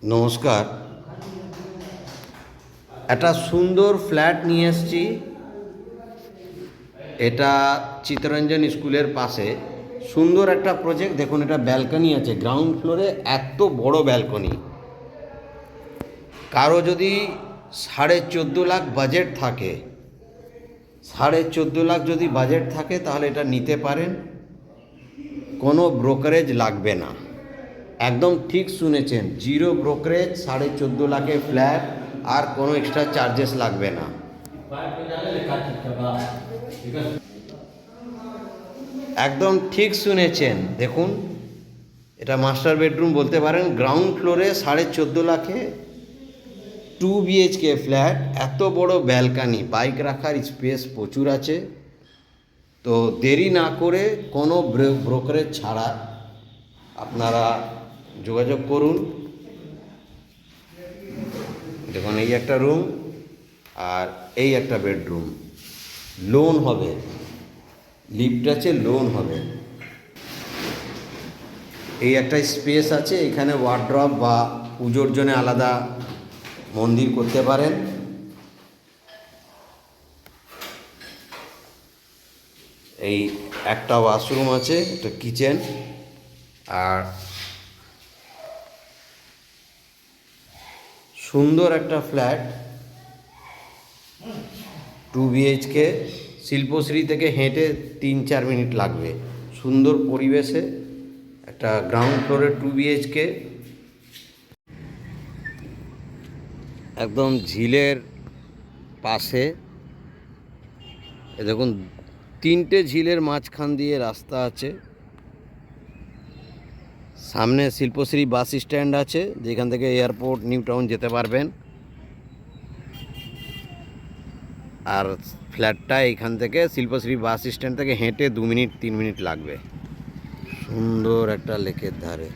নমস্কার। একটা সুন্দর ফ্ল্যাট নিয়ে এসেছি। এটা চিত্তরঞ্জন স্কুলের পাশে সুন্দর একটা প্রজেক্ট। দেখুন, এটা ব্যালকনি আছে গ্রাউন্ড ফ্লোরে, এত বড় ব্যালকনি। কারো যদি 14.5 লাখ বাজেট থাকে, 14.5 লাখ যদি বাজেট থাকে তাহলে এটা নিতে পারেন। কোনো ব্রোকারেজ লাগবে না। একদম ঠিক শুনেছেন, জিরো ব্রোকারেজ, 14.5 লাখে ফ্ল্যাট, আর কোনো এক্সট্রা চার্জেস লাগবে না। একদম ঠিক শুনেছেন। দেখুন, এটা মাস্টার বেডরুম বলতে পারেন। গ্রাউন্ড ফ্লোরে 14.5 লাখে 2 BHK ফ্ল্যাট, এত বড় ব্যালকানি, বাইক রাখার স্পেস প্রচুর আছে। তো দেরি না করে কোনো ব্রোকারেজ ছাড়া আপনারা যোগাযোগ করুন। দেখুন, এই একটা রুম আর এই একটা বেডরুম, লোন হবে, লিফট আছে, লোন হবে। এই একটা স্পেস আছে, এখানে ওয়ার্ড্রপ বা পুজোর জন্য আলাদা মন্দির করতে পারেন। এই একটা ওয়াশরুম আছে, একটা কিচেন, আর সুন্দর একটা ফ্ল্যাট 2 BHK। শিল্পশ্রী থেকে হেঁটে 3-4 মিনিট লাগবে। সুন্দর পরিবেশে একটা গ্রাউন্ড ফ্লোরে 2 BHK, একদম ঝিলের পাশে। এ দেখুন, 3টে ঝিলের মাঝখান দিয়ে রাস্তা আছে। সামনে শিল্পশ্রী বাস স্ট্যান্ড আছে, যেখান থেকে এয়ারপোর্ট, নিউ টাউন যেতে পারবেন। আর ফ্ল্যাটটা এখান থেকে শিল্পশ্রী বাস স্ট্যান্ড থেকে হেঁটে 2 মিনিট 3 মিনিট লাগবে। সুন্দর একটা লেকের ধারে।